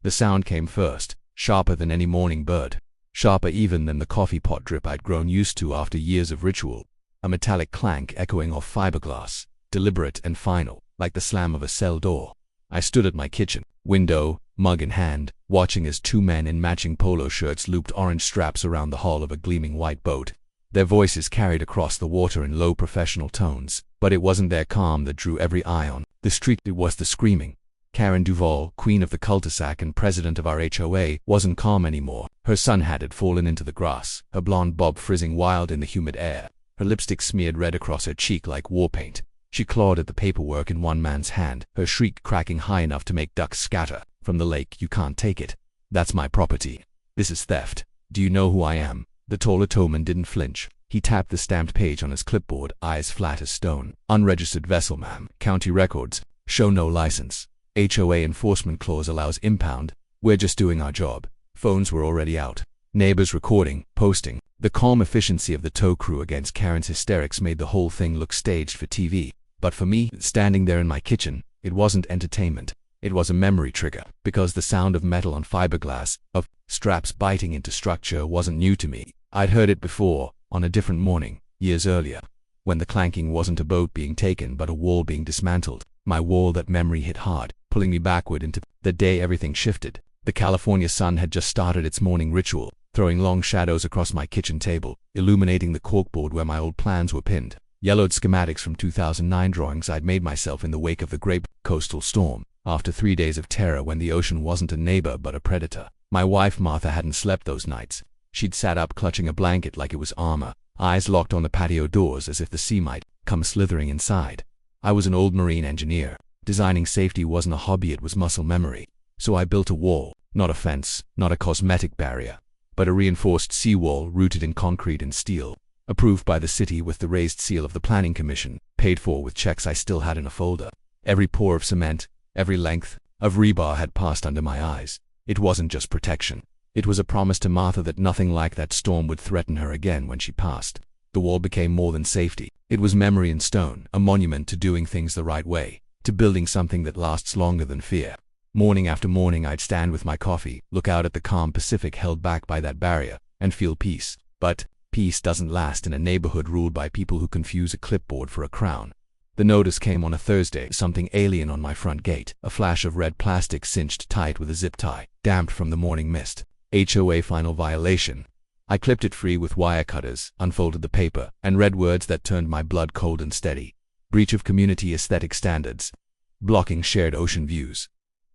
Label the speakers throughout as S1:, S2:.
S1: The sound came first, sharper than any morning bird, sharper even than the coffee pot drip I'd grown used to after years of ritual. A metallic clank echoing off fiberglass, deliberate and final, like the slam of a cell door. I stood at my kitchen window, mug in hand, watching as two men in matching polo shirts looped orange straps around the hull of a gleaming white boat. Their voices carried across the water in low professional tones, but it wasn't their calm that drew every eye on the street. It was the screaming. Karen Duval, queen of the cul-de-sac and president of our HOA, wasn't calm anymore. Her sun hat had fallen into the grass, her blonde bob frizzing wild in the humid air, her lipstick smeared red across her cheek like war paint. She clawed at the paperwork in one man's hand, her shriek cracking high enough to make ducks scatter. From the lake, you can't take it. That's my property. This is theft. Do you know who I am? The taller towman didn't flinch. He tapped the stamped page on his clipboard, eyes flat as stone. Unregistered vessel, ma'am. County records. Show no license. HOA enforcement clause allows impound. We're just doing our job. Phones were already out. Neighbors recording, posting. The calm efficiency of the tow crew against Karen's hysterics made the whole thing look staged for TV. But for me, standing there in my kitchen, it wasn't entertainment. It was a memory trigger, because the sound of metal on fiberglass, of straps biting into structure, wasn't new to me. I'd heard it before, on a different morning, years earlier, when the clanking wasn't a boat being taken but a wall being dismantled. My wall. That memory hit hard, pulling me backward into the day everything shifted. The California sun had just started its morning ritual, throwing long shadows across my kitchen table, illuminating the corkboard where my old plans were pinned. Yellowed schematics from 2009 drawings I'd made myself in the wake of the great coastal storm, after 3 days of terror when the ocean wasn't a neighbor but a predator. My wife Martha hadn't slept those nights. She'd sat up clutching a blanket like it was armor, eyes locked on the patio doors as if the sea might come slithering inside. I was an old marine engineer. Designing safety wasn't a hobby, it was muscle memory. So I built a wall, not a fence, not a cosmetic barrier, but a reinforced seawall rooted in concrete and steel, approved by the city with the raised seal of the Planning Commission, paid for with checks I still had in a folder. Every pour of cement, every length of rebar had passed under my eyes. It wasn't just protection. It was a promise to Martha that nothing like that storm would threaten her again when she passed. The wall became more than safety. It was memory in stone, a monument to doing things the right way, to building something that lasts longer than fear. Morning after morning I'd stand with my coffee, look out at the calm Pacific held back by that barrier, and feel peace. But peace doesn't last in a neighborhood ruled by people who confuse a clipboard for a crown. The notice came on a Thursday, something alien on my front gate, a flash of red plastic cinched tight with a zip tie, damped from the morning mist. HOA final violation. I clipped it free with wire cutters, unfolded the paper, and read words that turned my blood cold and steady. Breach of community aesthetic standards. Blocking shared ocean views.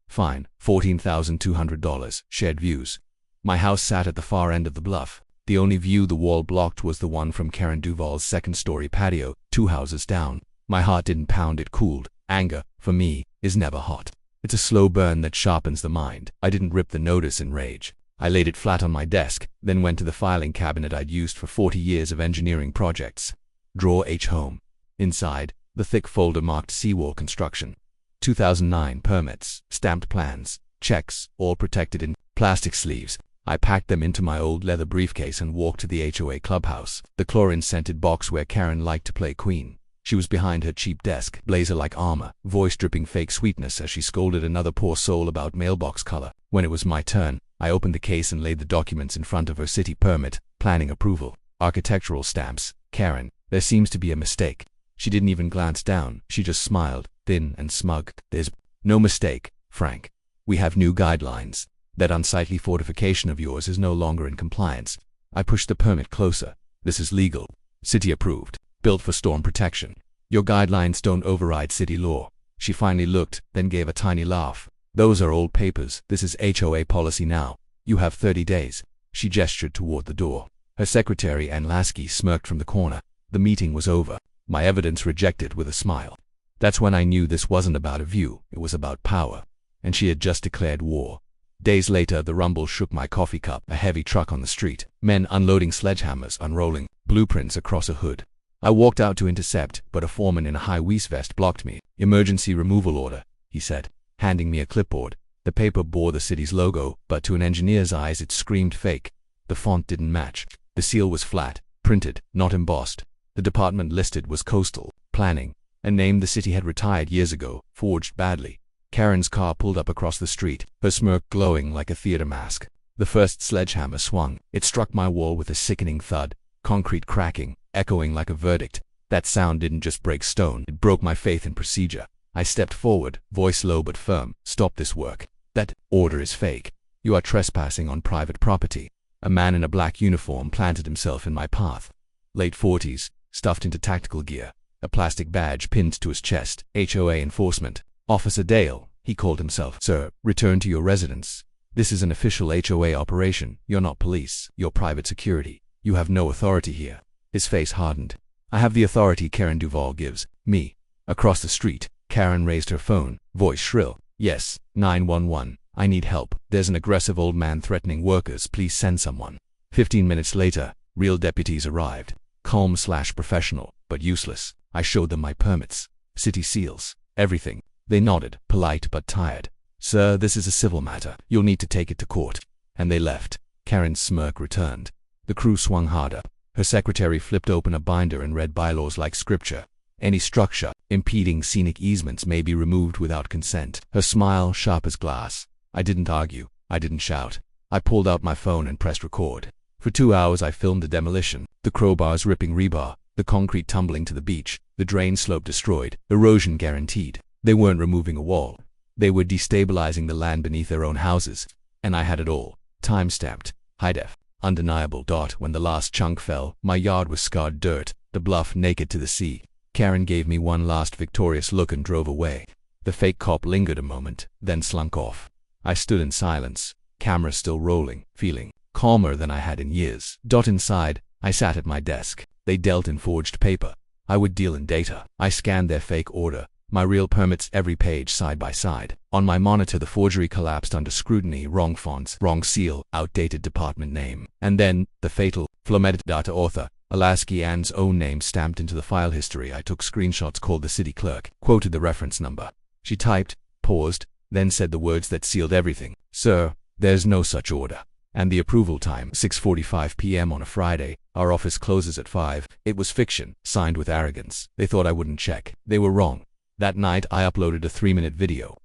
S1: Fine, $14,200. Shared views. My house sat at the far end of the bluff. The only view the wall blocked was the one from Karen Duval's second-story patio, 2 houses down. My heart didn't pound, it cooled. Anger, for me, is never hot. It's a slow burn that sharpens the mind. I didn't rip the notice in rage. I laid it flat on my desk, then went to the filing cabinet I'd used for 40 years of engineering projects. Drawer H home. Inside, the thick folder marked seawall construction. 2009 permits, stamped plans, checks, all protected in plastic sleeves. I packed them into my old leather briefcase and walked to the HOA clubhouse, the chlorine-scented box where Karen liked to play queen. She was behind her cheap desk, blazer-like armor, voice dripping fake sweetness as she scolded another poor soul about mailbox color. When it was my turn, I opened the case and laid the documents in front of her: city permit, planning approval, architectural stamps. Karen, there seems to be a mistake. She didn't even glance down, she just smiled, thin and smug. There's no mistake, Frank. We have new guidelines. That unsightly fortification of yours is no longer in compliance. I pushed the permit closer. This is legal. City approved. Built for storm protection. Your guidelines don't override city law. She finally looked, then gave a tiny laugh. Those are old papers. This is HOA policy now. You have 30 days. She gestured toward the door. Her secretary, Ann Lasky, smirked from the corner. The meeting was over. My evidence rejected with a smile. That's when I knew this wasn't about a view, it was about power. And she had just declared war. Days later, the rumble shook my coffee cup. A heavy truck on the street. Men unloading sledgehammers, unrolling blueprints across a hood. I walked out to intercept, but a foreman in a high-waist vest blocked me. Emergency removal order, he said, handing me a clipboard. The paper bore the city's logo, but to an engineer's eyes it screamed fake. The font didn't match. The seal was flat, printed, not embossed. The department listed was coastal planning, a name the city had retired years ago, forged badly. Karen's car pulled up across the street, her smirk glowing like a theater mask. The first sledgehammer swung. It struck my wall with a sickening thud, concrete cracking, echoing like a verdict. That sound didn't just break stone, it broke my faith in procedure. I stepped forward, voice low but firm. Stop this work. That order is fake. You are trespassing on private property. A man in a black uniform planted himself in my path. Late 40s, stuffed into tactical gear, a plastic badge pinned to his chest. HOA enforcement. Officer Dale, he called himself. Sir, return to your residence. This is an official HOA operation. You're not police. You're private security. You have no authority here. His face hardened. I have the authority Karen Duval gives me. Across the street, Karen raised her phone, voice shrill. Yes, 911. I need help. There's an aggressive old man threatening workers. Please send someone. 15 minutes later, real deputies arrived. Calm/professional, but useless. I showed them my permits, city seals, everything. They nodded, polite but tired. Sir, this is a civil matter. You'll need to take it to court. And they left. Karen's smirk returned. The crew swung harder. Her secretary flipped open a binder and read bylaws like scripture. Any structure impeding scenic easements may be removed without consent. Her smile sharp as glass. I didn't argue. I didn't shout. I pulled out my phone and pressed record. For 2 hours I filmed the demolition, the crowbars ripping rebar, the concrete tumbling to the beach, the drain slope destroyed, erosion guaranteed. They weren't removing a wall. They were destabilizing the land beneath their own houses. And I had it all. Time-stamped. High-def. Undeniable. When the last chunk fell, my yard was scarred dirt, the bluff naked to the sea. Karen gave me one last victorious look and drove away. The fake cop lingered a moment, then slunk off. I stood in silence, camera still rolling, feeling calmer than I had in years. Inside, I sat at my desk. They dealt in forged paper. I would deal in data. I scanned their fake order, my real permits every page side by side. On my monitor the forgery collapsed under scrutiny, wrong fonts, wrong seal, outdated department name. And then, the fatal, metadata author, Alasky Ann's own name stamped into the file history. I took screenshots, called the city clerk, quoted the reference number. She typed, paused, then said the words that sealed everything. Sir, there's no such order. And the approval time, 6:45 p.m. on a Friday. Our office closes at 5. It was fiction, signed with arrogance. They thought I wouldn't check. They were wrong. That night I uploaded a 3-minute video.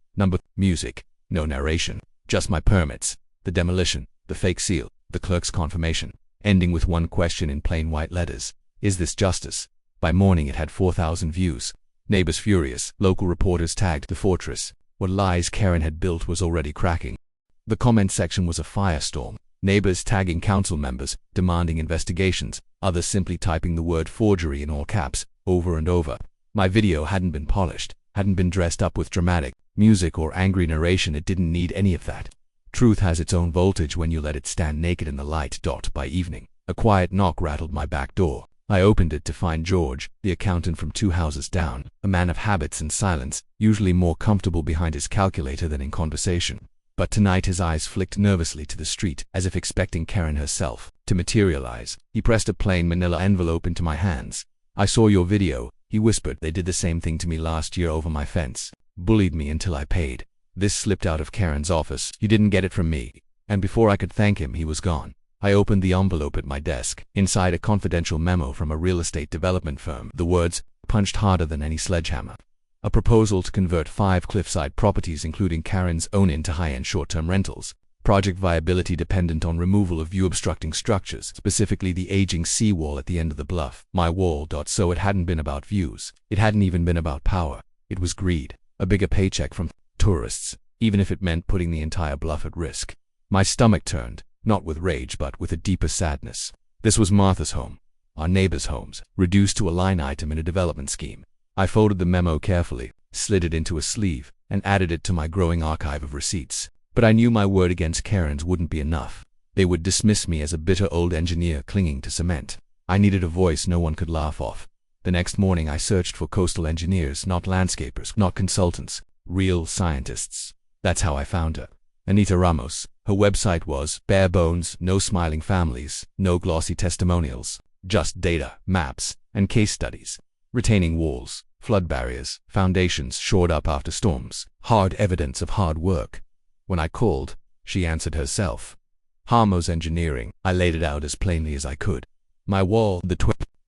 S1: Music, no narration, just my permits, the demolition, the fake seal, the clerk's confirmation, ending with one question in plain white letters. Is this justice? By morning it had 4,000 views. Neighbors furious, local reporters tagged the fortress. What lies Karen had built was already cracking. The comment section was a firestorm. Neighbors tagging council members, demanding investigations, others simply typing the word forgery in all caps, over and over. My video hadn't been polished, hadn't been dressed up with dramatic music or angry narration. It didn't need any of that. Truth has its own voltage when you let it stand naked in the light. By evening, a quiet knock rattled my back door. I opened it to find George, the accountant from 2 houses down, a man of habits and silence, usually more comfortable behind his calculator than in conversation. But tonight his eyes flicked nervously to the street, as if expecting Karen herself to materialize. He pressed a plain manila envelope into my hands. I saw your video, he whispered. They did the same thing to me last year over my fence. Bullied me until I paid. This slipped out of Karen's office. You didn't get it from me. And before I could thank him, he was gone. I opened the envelope at my desk. Inside, a confidential memo from a real estate development firm. The words, punched harder than any sledgehammer. A proposal to convert 5 cliffside properties, including Karen's own, into high-end short-term rentals. Project viability dependent on removal of view-obstructing structures, specifically the aging seawall at the end of the bluff. My wall. So it hadn't been about views. It hadn't even been about power. It was greed. A bigger paycheck from tourists, even if it meant putting the entire bluff at risk. My stomach turned, not with rage but with a deeper sadness. This was Martha's home, our neighbors' homes, reduced to a line item in a development scheme. I folded the memo carefully, slid it into a sleeve, and added it to my growing archive of receipts. But I knew my word against Karen's wouldn't be enough. They would dismiss me as a bitter old engineer clinging to cement. I needed a voice no one could laugh off. The next morning I searched for coastal engineers, not landscapers, not consultants, real scientists. That's how I found her. Anita Ramos. Her website was bare bones, no smiling families, no glossy testimonials, just data, maps, and case studies. Retaining walls, flood barriers, foundations shored up after storms, hard evidence of hard work. When I called, she answered herself. Harmos Engineering. I laid it out as plainly as I could. My wall, the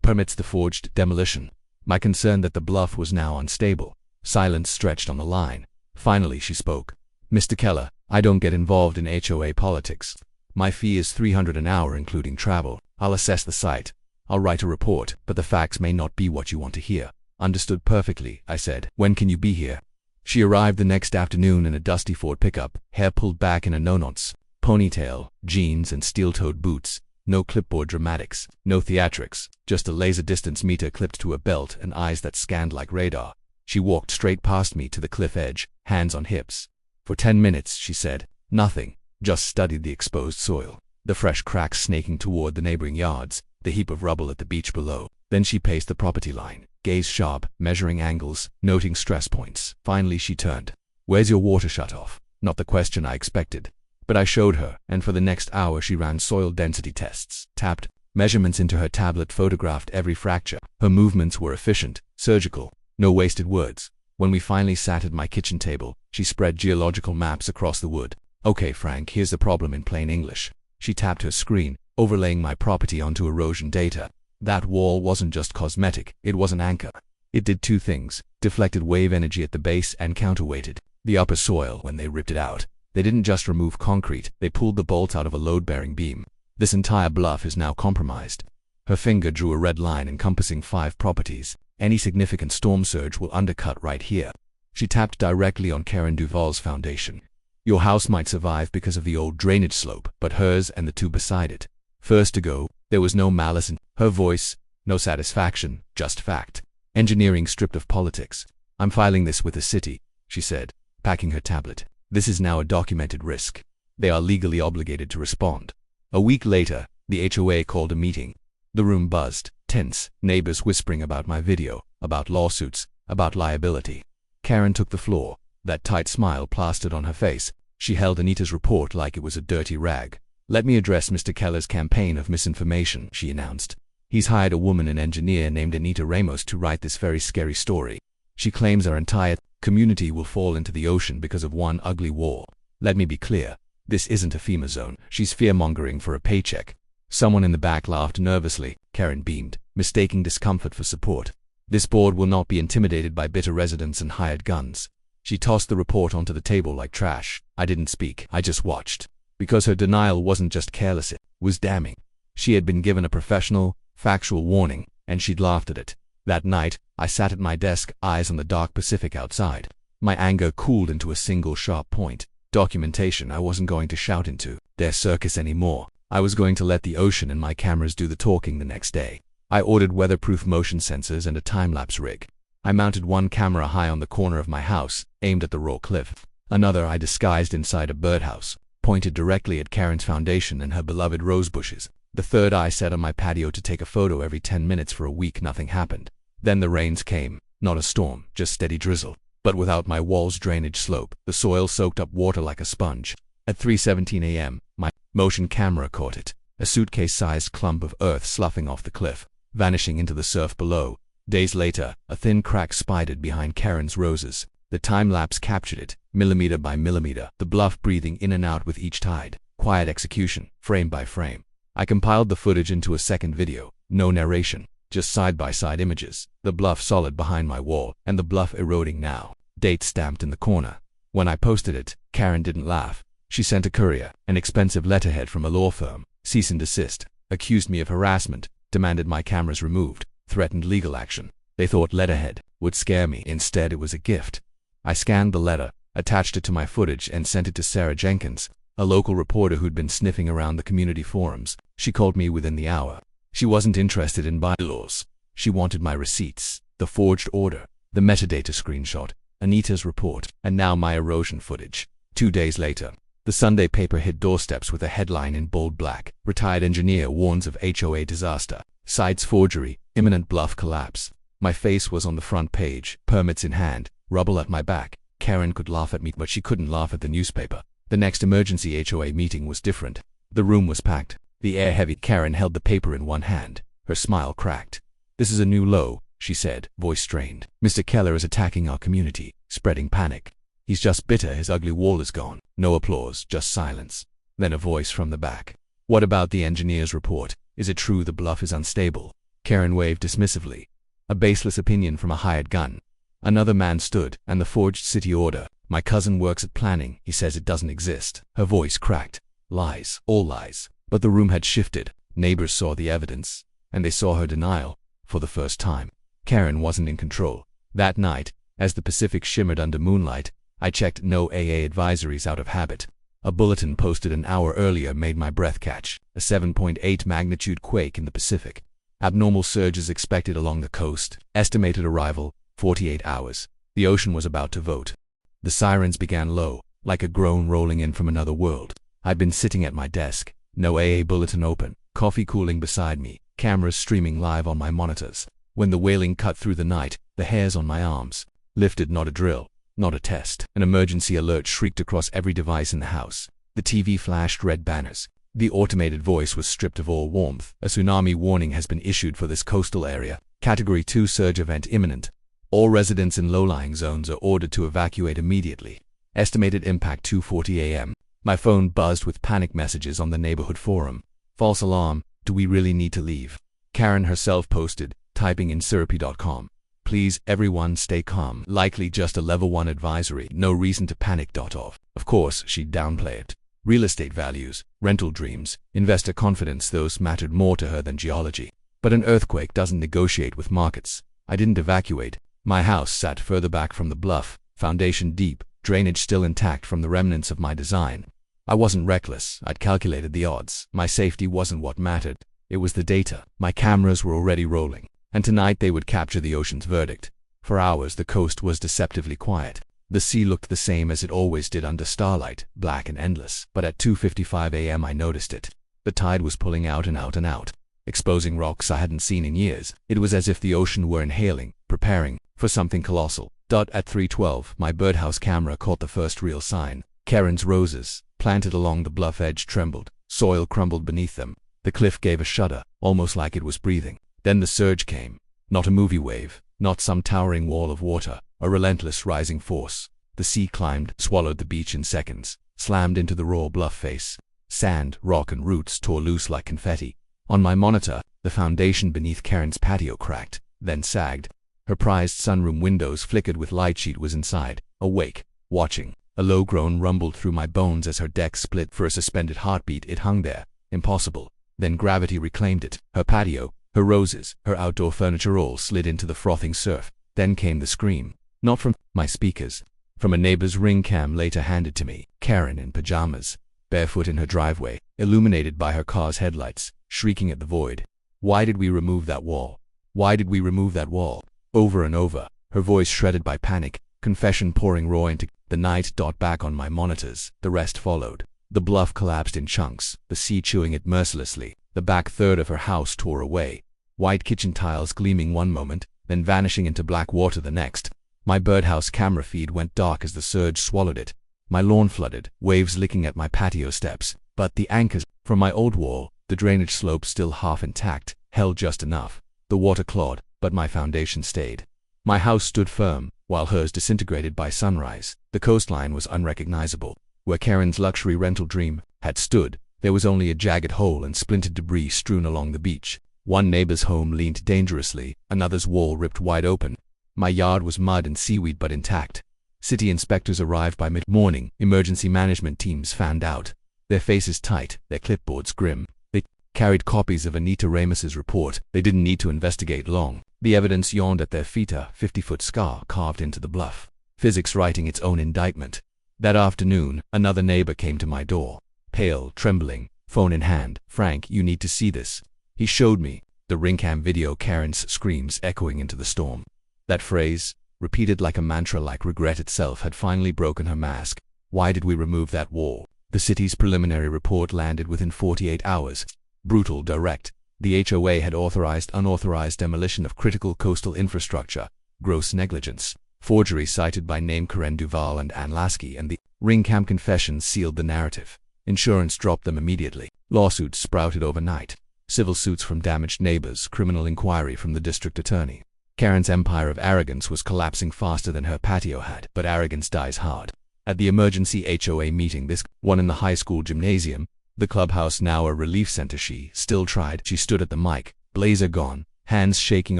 S1: permits, the forged demolition. My concern that the bluff was now unstable. Silence stretched on the line. Finally she spoke. Mr. Keller, I don't get involved in HOA politics. My fee is $300 an hour including travel. I'll assess the site. I'll write a report, but the facts may not be what you want to hear. Understood perfectly, I said. When can you be here? She arrived the next afternoon in a dusty Ford pickup, hair pulled back in a no-knots, ponytail, jeans and steel-toed boots. No clipboard dramatics, no theatrics, just a laser distance meter clipped to her belt and eyes that scanned like radar. She walked straight past me to the cliff edge, hands on hips. For 10 minutes, she said, nothing, just studied the exposed soil, the fresh cracks snaking toward the neighboring yards, the heap of rubble at the beach below. Then she paced the property line, gaze sharp, measuring angles, noting stress points. Finally she turned. Where's your water shut-off? Not the question I expected. But I showed her, and for the next hour she ran soil density tests, tapped measurements into her tablet, photographed every fracture. Her movements were efficient, surgical, no wasted words. When we finally sat at my kitchen table, she spread geological maps across the wood. Okay, Frank, here's the problem in plain English. She tapped her screen, overlaying my property onto erosion data. That wall wasn't just cosmetic, it was an anchor. It did two things, deflected wave energy at the base and counterweighted the upper soil when they ripped it out. They didn't just remove concrete, they pulled the bolt out of a load-bearing beam. This entire bluff is now compromised. Her finger drew a red line encompassing 5 properties. Any significant storm surge will undercut right here. She tapped directly on Karen Duval's foundation. Your house might survive because of the old drainage slope, but hers and the 2 beside it. First to go, there was no malice in her voice, no satisfaction, just fact. Engineering stripped of politics. I'm filing this with the city, she said, packing her tablet. This is now a documented risk. They are legally obligated to respond. A week later, the HOA called a meeting. The room buzzed, tense, neighbors whispering about my video, about lawsuits, about liability. Karen took the floor, that tight smile plastered on her face. She held Anita's report like it was a dirty rag. Let me address Mr. Keller's campaign of misinformation, she announced. He's hired a woman, an engineer named Anita Ramos, to write this very scary story. She claims our entire community will fall into the ocean because of one ugly wall. Let me be clear. This isn't a FEMA zone. She's fear-mongering for a paycheck. Someone in the back laughed nervously. Karen beamed, mistaking discomfort for support. This board will not be intimidated by bitter residents and hired guns. She tossed the report onto the table like trash. I didn't speak. I just watched. Because her denial wasn't just careless, it was damning. She had been given a professional, factual warning, and she'd laughed at it. That night, I sat at my desk, eyes on the dark Pacific outside. My anger cooled into a single sharp point. Documentation I wasn't going to shout into their circus anymore. I was going to let the ocean and my cameras do the talking the next day. I ordered weatherproof motion sensors and a time-lapse rig. I mounted one camera high on the corner of my house, aimed at the raw cliff. Another I disguised inside a birdhouse, pointed directly at Karen's foundation and her beloved rose bushes. The third I set on my patio to take a photo every 10 minutes for a week. Nothing happened. Then the rains came. Not a storm, just steady drizzle. But without my wall's drainage slope, the soil soaked up water like a sponge. At 3:17 a.m., my motion camera caught it. A suitcase-sized clump of earth sloughing off the cliff, vanishing into the surf below. Days later, a thin crack spidered behind Karen's roses. The time-lapse captured it, millimeter by millimeter, the bluff breathing in and out with each tide. Quiet execution, frame by frame. I compiled the footage into a second video. No narration, just side-by-side images. The bluff solid behind my wall, and the bluff eroding now. Date stamped in the corner. When I posted it, Karen didn't laugh. She sent a courier, an expensive letterhead from a law firm. Cease and desist. Accused me of harassment. Demanded my cameras removed. Threatened legal action. They thought letterhead would scare me. Instead, it was a gift. I scanned the letter, attached it to my footage, and sent it to Sarah Jenkins, a local reporter who'd been sniffing around the community forums. She called me within the hour. She wasn't interested in bylaws. She wanted my receipts, the forged order, the metadata screenshot, Anita's report, and now my erosion footage. 2 days later, the Sunday paper hit doorsteps with a headline in bold black. Retired engineer warns of HOA disaster. Sites forgery, imminent bluff collapse. My face was on the front page, permits in hand, rubble at my back. Karen could laugh at me, but she couldn't laugh at the newspaper. The next emergency HOA meeting was different. The room was packed, the air heavy. Karen held the paper in one hand. Her smile cracked. This is a new low, she said, voice strained. Mr. Keller is attacking our community, spreading panic. He's just bitter his ugly wall is gone. No applause, just silence. Then a voice from the back. What about the engineer's report? Is it true the bluff is unstable? Karen waved dismissively. A baseless opinion from a hired gun. Another man stood, and the forged city order. My cousin works at planning. He says it doesn't exist. Her voice cracked. Lies. All lies. But the room had shifted. Neighbors saw the evidence. And they saw her denial. For the first time. Karen wasn't in control. That night, as the Pacific shimmered under moonlight, I checked no AA advisories out of habit. A bulletin posted an hour earlier made my breath catch. A 7.8 magnitude quake in the Pacific. Abnormal surges expected along the coast. Estimated arrival, 48 hours. The ocean was about to vote. The sirens began low, like a groan rolling in from another world. I'd been sitting at my desk, no AA bulletin open, coffee cooling beside me, cameras streaming live on my monitors. When the wailing cut through the night, the hairs on my arms lifted. Not a drill, not a test. An emergency alert shrieked across every device in the house. The TV flashed red banners. The automated voice was stripped of all warmth. A tsunami warning has been issued for this coastal area. Category 2 surge event imminent. All residents in low-lying zones are ordered to evacuate immediately. Estimated impact 2:40 a.m. My phone buzzed with panic messages on the neighborhood forum. False alarm. Do we really need to leave? Karen herself posted, typing in syrupy.com. Please, everyone, stay calm. Likely just a level 1 advisory. No reason to panic. Of course, she'd downplay it. Real estate values, rental dreams, investor confidence, those mattered more to her than geology. But an earthquake doesn't negotiate with markets. I didn't evacuate. My house sat further back from the bluff, foundation deep, drainage still intact from the remnants of my design. I wasn't reckless. I'd calculated the odds. My safety wasn't what mattered. It was the data. My cameras were already rolling. And tonight they would capture the ocean's verdict. For hours the coast was deceptively quiet. The sea looked the same as it always did under starlight, black and endless. But at 2:55 a.m. I noticed it. The tide was pulling out and out and out, exposing rocks I hadn't seen in years. It was as if the ocean were inhaling, preparing for something colossal. At 3:12, my birdhouse camera caught the first real sign. Karen's roses, planted along the bluff edge, trembled. Soil crumbled beneath them. The cliff gave a shudder, almost like it was breathing. Then the surge came. Not a movie wave, not some towering wall of water, a relentless rising force. The sea climbed, swallowed the beach in seconds, slammed into the raw bluff face. Sand, rock and roots tore loose like confetti. On my monitor, the foundation beneath Karen's patio cracked, then sagged. Her prized sunroom windows flickered with light. She was inside, awake, watching. A low groan rumbled through my bones as her deck split. For a suspended heartbeat it hung there, impossible. Then gravity reclaimed it. Her patio, her roses, her outdoor furniture all slid into the frothing surf. Then came the scream. Not from my speakers. From a neighbor's ring cam later handed to me. Karen in pajamas, barefoot in her driveway, illuminated by her car's headlights, shrieking at the void. Why did we remove that wall? Why did we remove that wall? Over and over, her voice shredded by panic, confession pouring raw into the night. Back on my monitors, the rest followed. The bluff collapsed in chunks, the sea chewing it mercilessly. The back third of her house tore away. White kitchen tiles gleaming one moment, then vanishing into black water the next. My birdhouse camera feed went dark as the surge swallowed it. My lawn flooded, waves licking at my patio steps. But the anchors from my old wall, the drainage slope still half intact, held just enough. The water clawed, but my foundation stayed. My house stood firm, while hers disintegrated by sunrise. The coastline was unrecognizable. Where Karen's luxury rental dream had stood, there was only a jagged hole and splintered debris strewn along the beach. One neighbor's home leaned dangerously, another's wall ripped wide open. My yard was mud and seaweed but intact. City inspectors arrived by mid-morning. Emergency management teams fanned out, their faces tight, their clipboards grim. They carried copies of Anita Ramos's report. They didn't need to investigate long. The evidence yawned at their feet, a 50-foot scar carved into the bluff. Physics writing its own indictment. That afternoon, another neighbor came to my door. Pale, trembling, phone in hand. "Frank, you need to see this." He showed me the ring cam video, Karen's screams echoing into the storm. That phrase, repeated like a mantra, like regret itself, had finally broken her mask. Why did we remove that wall? The city's preliminary report landed within 48 hours. Brutal, direct. The HOA had authorized unauthorized demolition of critical coastal infrastructure. Gross negligence. Forgery cited by name Karen Duval and Ann Lasky, and the ring cam confessions sealed the narrative. Insurance dropped them immediately. Lawsuits sprouted overnight. Civil suits from damaged neighbors, criminal inquiry from the district attorney. Karen's empire of arrogance was collapsing faster than her patio had, but arrogance dies hard. At the emergency HOA meeting, this one in the high school gymnasium, the clubhouse now a relief center, she still tried. She stood at the mic, blazer gone, hands shaking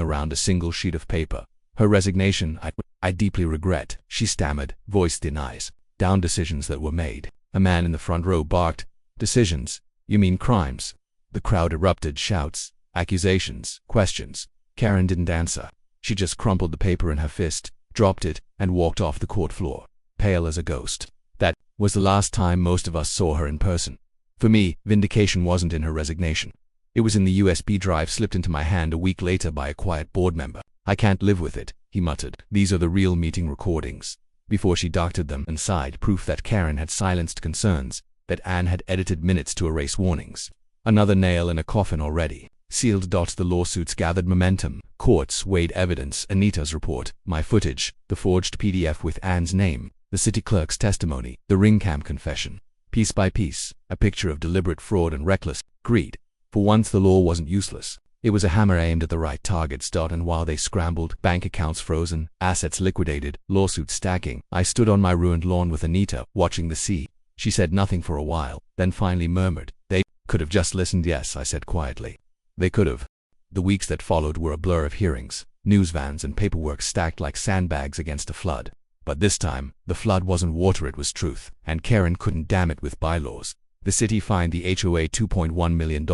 S1: around a single sheet of paper. Her resignation, I deeply regret, she stammered, voice thin eyes. Down decisions that were made. A man in the front row barked, "Decisions? You mean crimes?" The crowd erupted, shouts, accusations, questions. Karen didn't answer. She just crumpled the paper in her fist, dropped it, and walked off the court floor, pale as a ghost. That was the last time most of us saw her in person. For me, vindication wasn't in her resignation. It was in the USB drive slipped into my hand a week later by a quiet board member. "I can't live with it," he muttered. "These are the real meeting recordings." Before she doctored them and sighed, proof that Karen had silenced concerns, that Anne had edited minutes to erase warnings. Another nail in a coffin already. Sealed. The lawsuits gathered momentum. Courts weighed evidence. Anita's report, my footage, the forged PDF with Anne's name, the city clerk's testimony, the ring cam confession. Piece by piece, a picture of deliberate fraud and reckless greed. For once the law wasn't useless. It was a hammer aimed at the right targets. And while they scrambled, bank accounts frozen, assets liquidated, lawsuits stacking, I stood on my ruined lawn with Anita, watching the sea. She said nothing for a while, then finally murmured, "They could have just listened." "Yes," I said quietly. "They could have." The weeks that followed were a blur of hearings, news vans and paperwork stacked like sandbags against a flood. But this time, the flood wasn't water, it was truth, and Karen couldn't dam it with bylaws. The city fined the HOA $2.1 million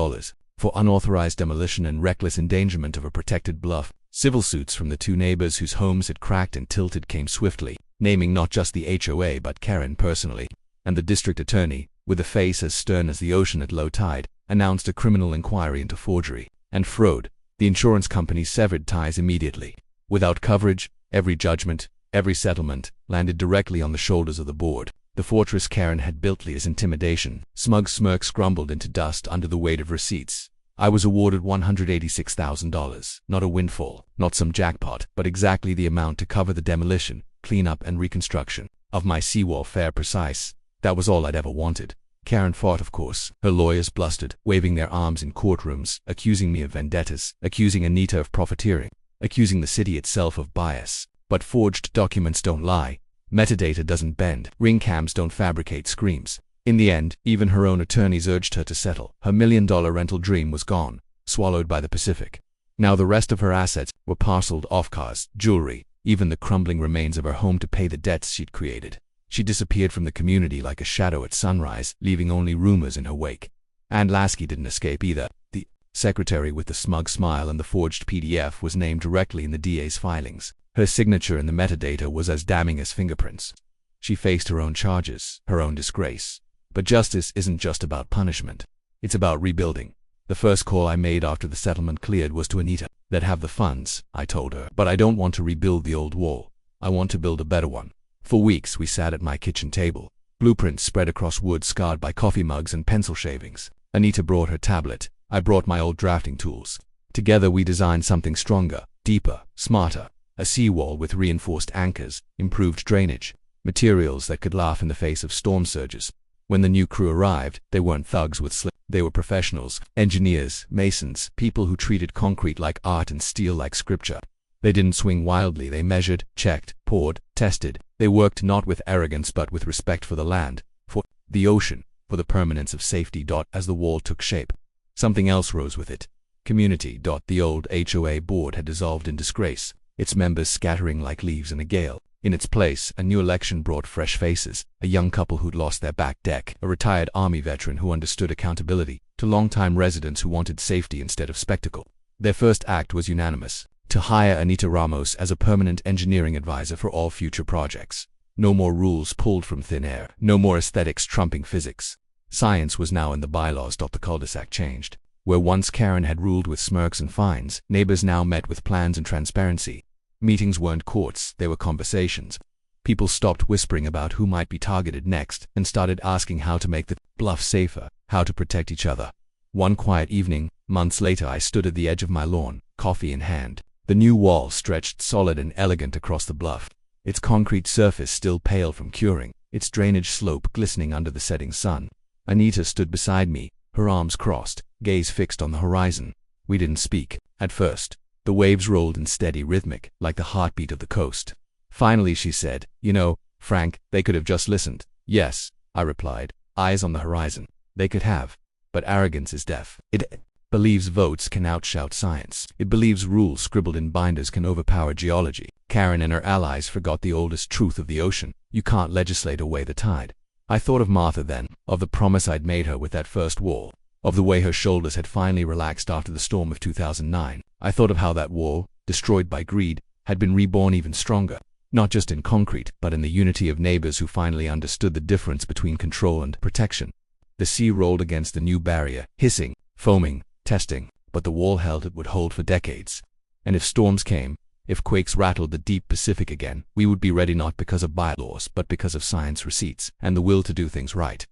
S1: for unauthorized demolition and reckless endangerment of a protected bluff. Civil suits from the two neighbors whose homes had cracked and tilted came swiftly, naming not just the HOA but Karen personally. And the district attorney, with a face as stern as the ocean at low tide, announced a criminal inquiry into forgery and fraud. The insurance company severed ties immediately. Without coverage, every judgment, every settlement, landed directly on the shoulders of the board. The fortress Karen had built as intimidation. Smug smirks crumbled into dust under the weight of receipts. I was awarded $186,000, not a windfall, not some jackpot, but exactly the amount to cover the demolition, cleanup and reconstruction of my seawall. Fair, precise. That was all I'd ever wanted. Karen fought, of course. Her lawyers blustered, waving their arms in courtrooms, accusing me of vendettas, accusing Anita of profiteering, accusing the city itself of bias. But forged documents don't lie. Metadata doesn't bend. Ring cams don't fabricate screams. In the end, even her own attorneys urged her to settle. Her $1 million rental dream was gone, swallowed by the Pacific. Now the rest of her assets were parceled off: cars, jewelry, even the crumbling remains of her home to pay the debts she'd created. She disappeared from the community like a shadow at sunrise, leaving only rumors in her wake. And Lasky didn't escape either. The secretary with the smug smile and the forged PDF was named directly in the DA's filings. Her signature in the metadata was as damning as fingerprints. She faced her own charges, her own disgrace. But justice isn't just about punishment. It's about rebuilding. The first call I made after the settlement cleared was to Anita. "That have the funds," I told her. "But I don't want to rebuild the old wall. I want to build a better one." For weeks we sat at my kitchen table, blueprints spread across wood scarred by coffee mugs and pencil shavings. Anita brought her tablet. I brought my old drafting tools. Together we designed something stronger, deeper, smarter. A seawall with reinforced anchors, improved drainage, materials that could laugh in the face of storm surges. When the new crew arrived, they weren't thugs with slick. They were professionals, engineers, masons, people who treated concrete like art and steel like scripture. They didn't swing wildly. They measured, checked, poured, tested. They worked not with arrogance but with respect for the land, for the ocean, for the permanence of safety. As the wall took shape, something else rose with it. Community. The old HOA board had dissolved in disgrace, its members scattering like leaves in a gale. In its place, a new election brought fresh faces, a young couple who'd lost their back deck, a retired army veteran who understood accountability, to longtime residents who wanted safety instead of spectacle. Their first act was unanimous: to hire Anita Ramos as a permanent engineering advisor for all future projects. No more rules pulled from thin air, no more aesthetics trumping physics. Science was now in the bylaws. The cul-de-sac changed. Where once Karen had ruled with smirks and fines, neighbors now met with plans and transparency. Meetings weren't courts, they were conversations. People stopped whispering about who might be targeted next and started asking how to make the bluff safer, how to protect each other. One quiet evening, months later, I stood at the edge of my lawn, coffee in hand. The new wall stretched solid and elegant across the bluff, its concrete surface still pale from curing, its drainage slope glistening under the setting sun. Anita stood beside me, her arms crossed, gaze fixed on the horizon. We didn't speak, at first. The waves rolled in steady rhythmic, like the heartbeat of the coast. Finally she said, "You know, Frank, they could have just listened." "Yes," I replied, eyes on the horizon. "They could have. But arrogance is deaf. It believes votes can outshout science. It believes rules scribbled in binders can overpower geology. Karen and her allies forgot the oldest truth of the ocean: you can't legislate away the tide. I thought of Martha then, of the promise I'd made her with that first wall, of the way her shoulders had finally relaxed after the storm of 2009. I thought of how that wall, destroyed by greed, had been reborn even stronger, not just in concrete, but in the unity of neighbors who finally understood the difference between control and protection. The sea rolled against the new barrier, hissing, foaming, testing, but the wall held it would hold for decades. And if storms came, if quakes rattled the deep Pacific again, we would be ready not because of bylaws, but because of science receipts and the will to do things right.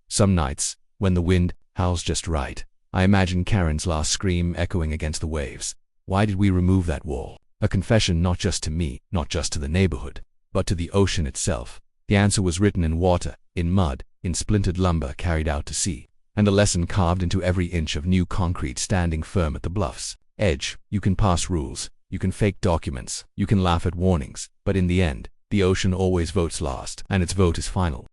S1: Some nights, when the wind howls just right, I imagine Karen's last scream echoing against the waves. Why did we remove that wall? A confession not just to me, not just to the neighborhood, but to the ocean itself. The answer was written in water, in mud, in splintered lumber carried out to sea, and a lesson carved into every inch of new concrete standing firm at the bluff's edge. You can pass rules, you can fake documents, you can laugh at warnings, but in the end, the ocean always votes last, and its vote is final.